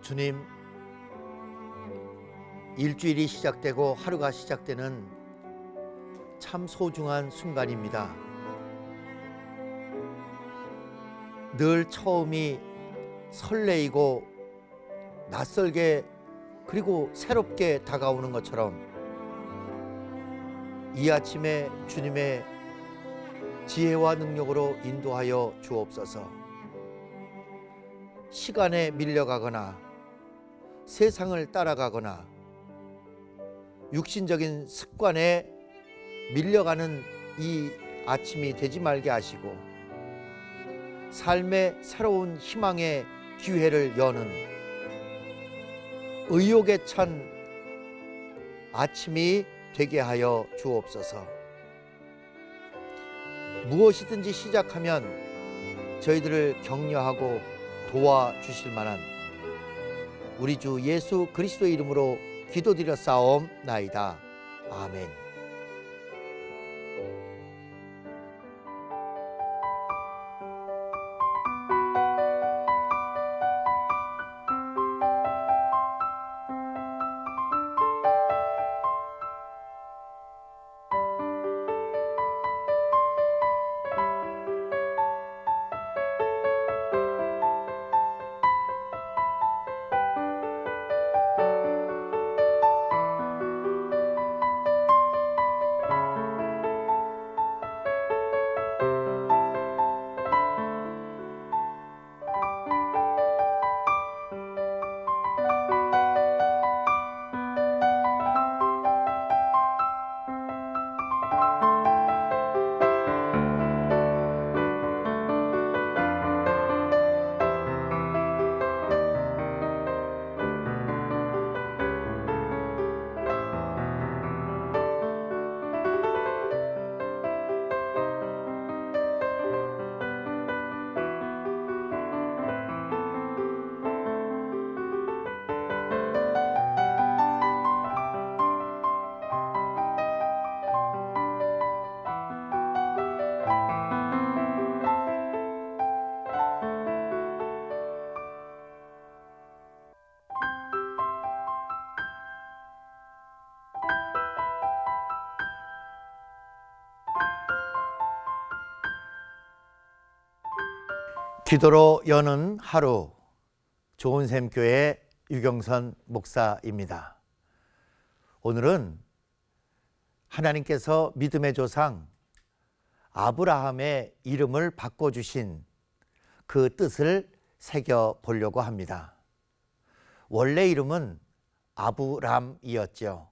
주님, 일주일이 시작되고 하루가 시작되는 참 소중한 순간입니다. 늘 처음이 설레이고 낯설게 그리고 새롭게 다가오는 것처럼 이 아침에 주님의 지혜와 능력으로 인도하여 주옵소서. 시간에 밀려가거나 세상을 따라가거나 육신적인 습관에 밀려가는 이 아침이 되지 말게 하시고 삶의 새로운 희망의 기회를 여는 의욕에 찬 아침이 되게 하여 주옵소서. 무엇이든지 시작하면 저희들을 격려하고 도와주실 만한 우리 주 예수 그리스도의 이름으로 기도드려 싸움나이다. 아멘. 기도로 여는 하루, 좋은샘교회 유경선 목사입니다. 오늘은 하나님께서 믿음의 조상 아브라함의 이름을 바꿔주신 그 뜻을 새겨보려고 합니다. 원래 이름은 아브람이었죠.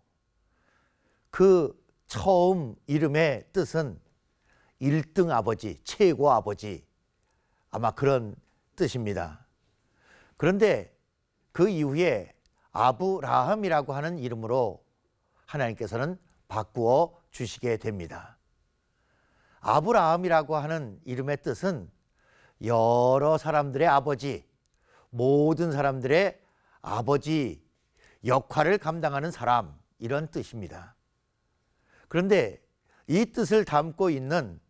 그 처음 이름의 뜻은 1등 아버지, 최고 아버지, 아마 그런 뜻입니다. 그런데 그 이후에 아브라함이라고 하는 이름으로 하나님께서는 바꾸어 주시게 됩니다. 아브라함이라고 하는 이름의 뜻은 여러 사람들의 아버지, 모든 사람들의 아버지 역할을 감당하는 사람, 이런 뜻입니다. 그런데 이 뜻을 담고 있는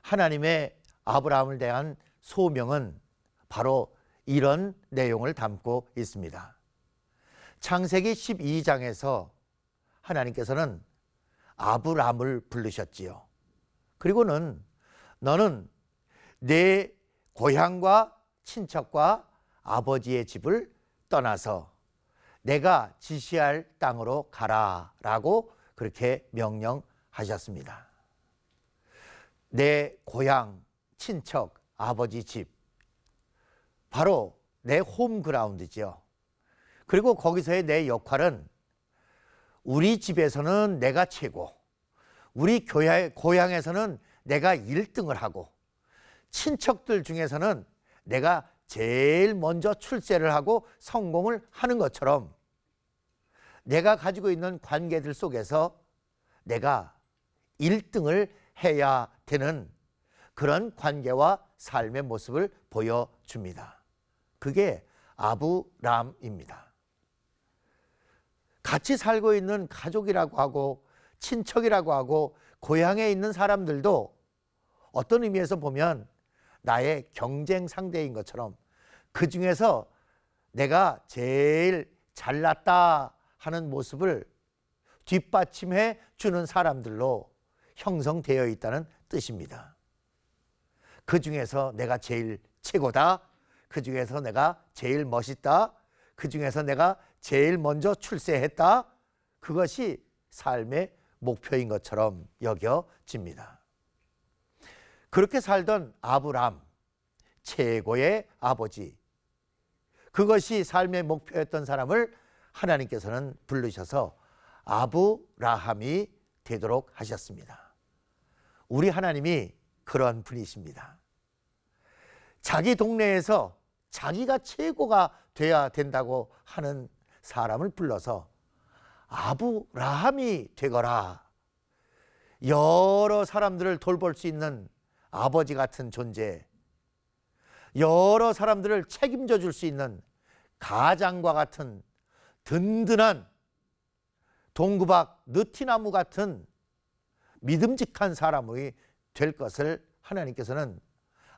하나님의 아브라함을 대한 소명은 바로 이런 내용을 담고 있습니다. 창세기 12장에서 하나님께서는 아브람을 부르셨지요. 그리고는 너는 내 고향과 친척과 아버지의 집을 떠나서 내가 지시할 땅으로 가라 라고 그렇게 명령하셨습니다. 내 고향, 친척, 아버지 집, 바로 내 홈그라운드죠. 그리고 거기서의 내 역할은 우리 집에서는 내가 최고, 우리 고향에서는 내가 1등을 하고, 친척들 중에서는 내가 제일 먼저 출세를 하고 성공을 하는 것처럼 내가 가지고 있는 관계들 속에서 내가 1등을 해야 되는 그런 관계와 삶의 모습을 보여줍니다. 그게 아브람입니다. 같이 살고 있는 가족이라고 하고 친척이라고 하고 고향에 있는 사람들도 어떤 의미에서 보면 나의 경쟁 상대인 것처럼 그 중에서 내가 제일 잘났다 하는 모습을 뒷받침해 주는 사람들로 형성되어 있다는 뜻입니다. 그 중에서 내가 제일 최고다, 그 중에서 내가 제일 멋있다, 그 중에서 내가 제일 먼저 출세했다, 그것이 삶의 목표인 것처럼 여겨집니다. 그렇게 살던 아브람, 최고의 아버지, 그것이 삶의 목표였던 사람을 하나님께서는 부르셔서 아브라함이 되도록 하셨습니다. 우리 하나님이 그런 분이십니다. 자기 동네에서 자기가 최고가 돼야 된다고 하는 사람을 불러서 아브라함이 되거라. 여러 사람들을 돌볼 수 있는 아버지 같은 존재, 여러 사람들을 책임져 줄 수 있는 가장과 같은 든든한 동구박 느티나무 같은 믿음직한 사람이 될 것을 하나님께서는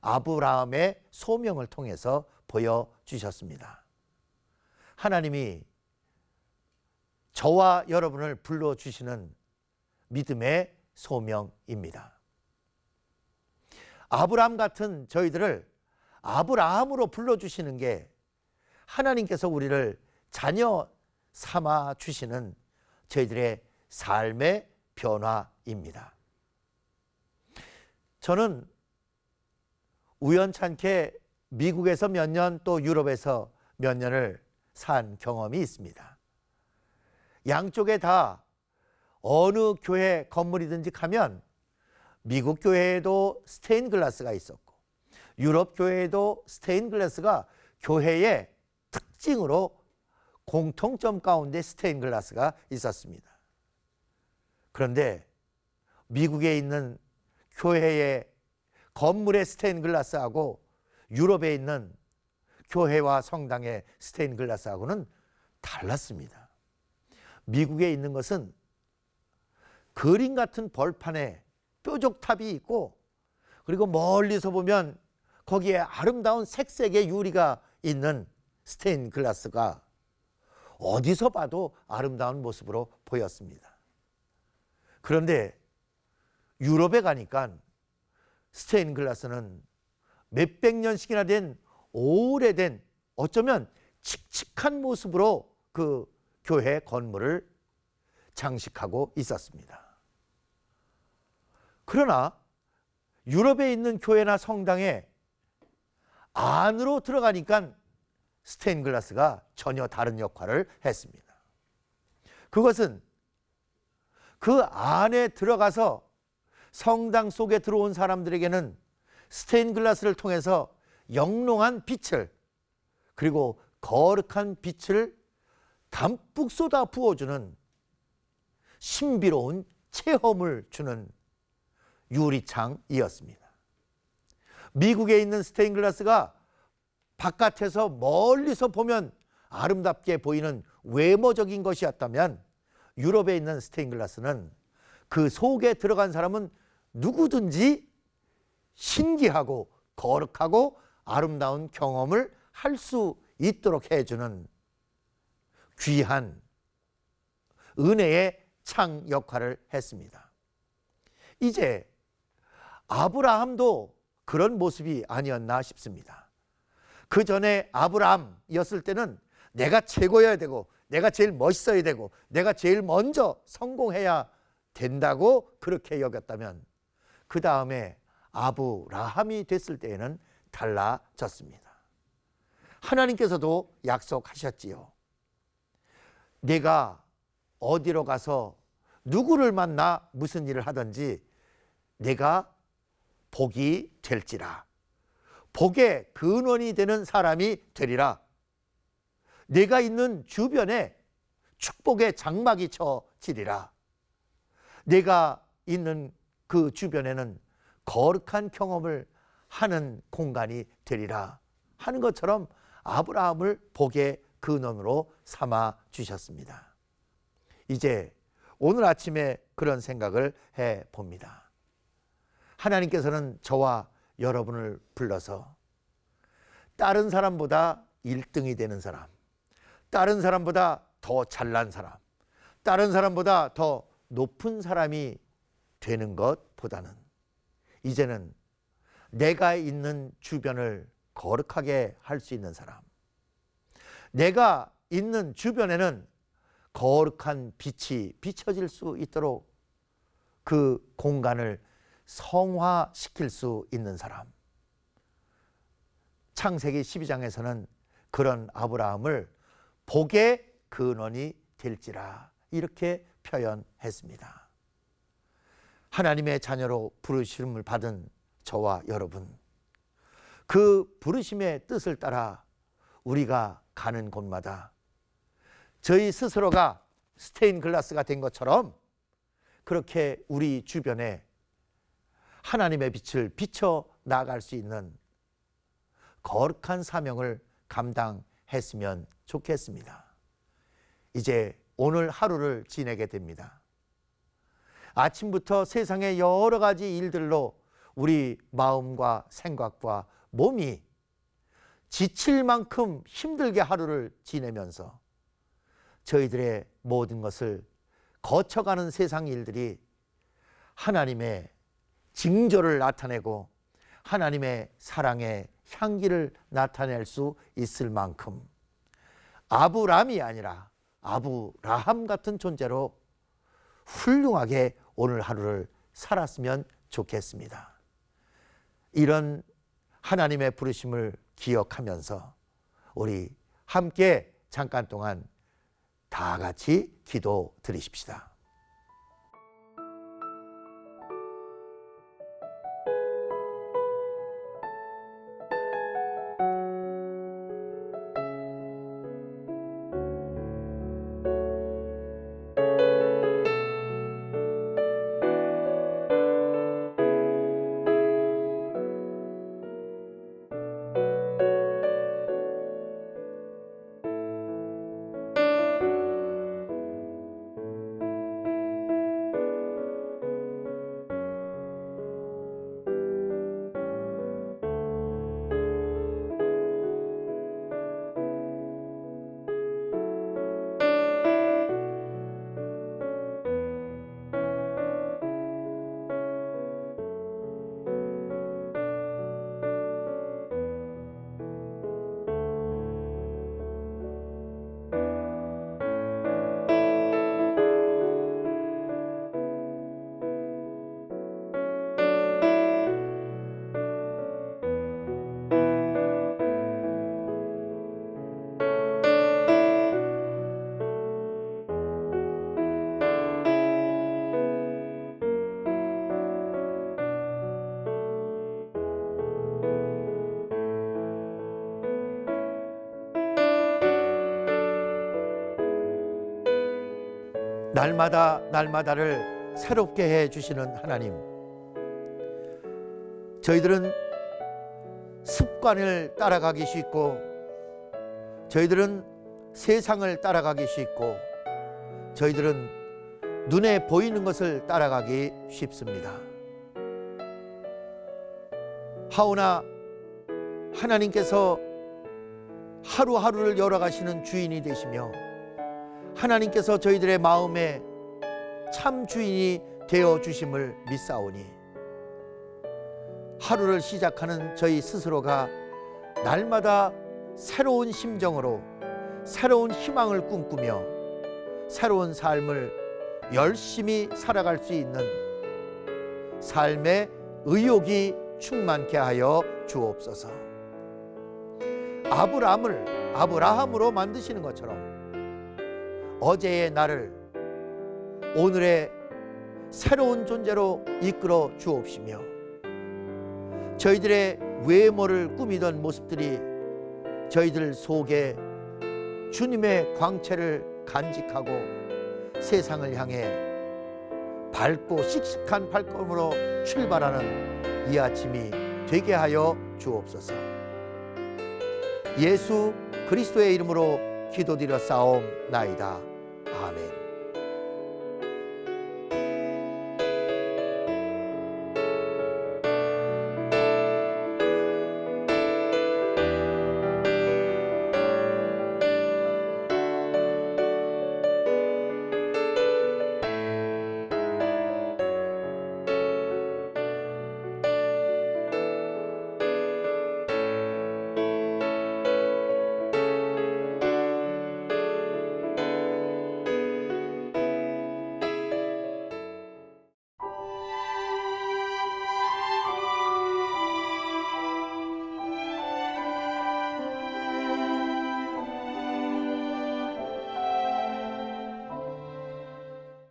아브라함의 소명을 통해서 보여주셨습니다. 하나님이 저와 여러분을 불러주시는 믿음의 소명입니다. 아브라함 같은 저희들을 아브라함으로 불러주시는 게 하나님께서 우리를 자녀 삼아 주시는 저희들의 삶의 변화입니다. 저는 우연찮게 미국에서 몇 년, 또 유럽에서 몇 년을 산 경험이 있습니다. 양쪽에 다 어느 교회 건물이든지 가면 미국 교회에도 스테인글라스가 있었고 유럽 교회에도 스테인글라스가 교회의 특징으로 공통점 가운데 스테인글라스가 있었습니다. 그런데 미국에 있는 교회의 건물의 스테인글라스하고 유럽에 있는 교회와 성당의 스테인글라스하고는 달랐습니다. 미국에 있는 것은 그림 같은 벌판에 뾰족탑이 있고, 그리고 멀리서 보면 거기에 아름다운 색색의 유리가 있는 스테인글라스가 어디서 봐도 아름다운 모습으로 보였습니다. 그런데 유럽에 가니까 스테인글라스는 몇백 년씩이나 된 오래된, 어쩌면 칙칙한 모습으로 그 교회 건물을 장식하고 있었습니다. 그러나 유럽에 있는 교회나 성당에 안으로 들어가니까 스테인글라스가 전혀 다른 역할을 했습니다. 그것은 그 안에 들어가서 성당 속에 들어온 사람들에게는 스테인글라스를 통해서 영롱한 빛을, 그리고 거룩한 빛을 담뿍 쏟아 부어주는 신비로운 체험을 주는 유리창이었습니다. 미국에 있는 스테인글라스가 바깥에서 멀리서 보면 아름답게 보이는 외모적인 것이었다면, 유럽에 있는 스테인글라스는 그 속에 들어간 사람은 누구든지 신기하고 거룩하고 아름다운 경험을 할 수 있도록 해주는 귀한 은혜의 창 역할을 했습니다. 이제 아브라함도 그런 모습이 아니었나 싶습니다. 그 전에 아브라함이었을 때는 내가 최고여야 되고, 내가 제일 멋있어야 되고, 내가 제일 먼저 성공해야 된다고 그렇게 여겼다면, 그 다음에 아브라함이 됐을 때에는 달라졌습니다. 하나님께서도 약속하셨지요. 내가 어디로 가서 누구를 만나 무슨 일을 하든지 내가 복이 될지라, 복의 근원이 되는 사람이 되리라. 내가 있는 주변에 축복의 장막이 쳐지리라. 내가 있는 그 주변에는 거룩한 경험을 하는 공간이 되리라 하는 것처럼 아브라함을 복의 근원으로 삼아 주셨습니다. 이제 오늘 아침에 그런 생각을 해 봅니다. 하나님께서는 저와 여러분을 불러서 다른 사람보다 1등이 되는 사람, 다른 사람보다 더 잘난 사람, 다른 사람보다 더 높은 사람이 되는 것보다는 이제는 내가 있는 주변을 거룩하게 할 수 있는 사람, 내가 있는 주변에는 거룩한 빛이 비춰질 수 있도록 그 공간을 성화시킬 수 있는 사람. 창세기 12장에서는 그런 아브라함을 복의 근원이 될지라 이렇게 표현했습니다. 하나님의 자녀로 부르심을 받은 저와 여러분, 그 부르심의 뜻을 따라 우리가 가는 곳마다 저희 스스로가 스테인글라스가 된 것처럼 그렇게 우리 주변에 하나님의 빛을 비춰 나갈 수 있는 거룩한 사명을 감당했으면 좋겠습니다. 이제 오늘 하루를 지내게 됩니다. 아침부터 세상의 여러 가지 일들로 우리 마음과 생각과 몸이 지칠 만큼 힘들게 하루를 지내면서 저희들의 모든 것을 거쳐가는 세상 일들이 하나님의 징조를 나타내고 하나님의 사랑의 향기를 나타낼 수 있을 만큼 아브람이 아니라 아브라함 같은 존재로 훌륭하게 오늘 하루를 살았으면 좋겠습니다. 이런 하나님의 부르심을 기억하면서 우리 함께 잠깐 동안 다 같이 기도 드리십시다. 날마다 날마다를 새롭게 해주시는 하나님, 저희들은 습관을 따라가기 쉽고 저희들은 세상을 따라가기 쉽고 저희들은 눈에 보이는 것을 따라가기 쉽습니다. 하오나 하나님께서 하루하루를 열어가시는 주인이 되시며 하나님께서 저희들의 마음에 참 주인이 되어주심을 믿사오니 하루를 시작하는 저희 스스로가 날마다 새로운 심정으로 새로운 희망을 꿈꾸며 새로운 삶을 열심히 살아갈 수 있는 삶의 의욕이 충만케 하여 주옵소서. 아브라함을 아브라함으로 만드시는 것처럼 어제의 나를 오늘의 새로운 존재로 이끌어 주옵시며 저희들의 외모를 꾸미던 모습들이 저희들 속에 주님의 광채를 간직하고 세상을 향해 밝고 씩씩한 발걸음으로 출발하는 이 아침이 되게 하여 주옵소서. 예수 그리스도의 이름으로 기도드려 싸움나이다. 아멘.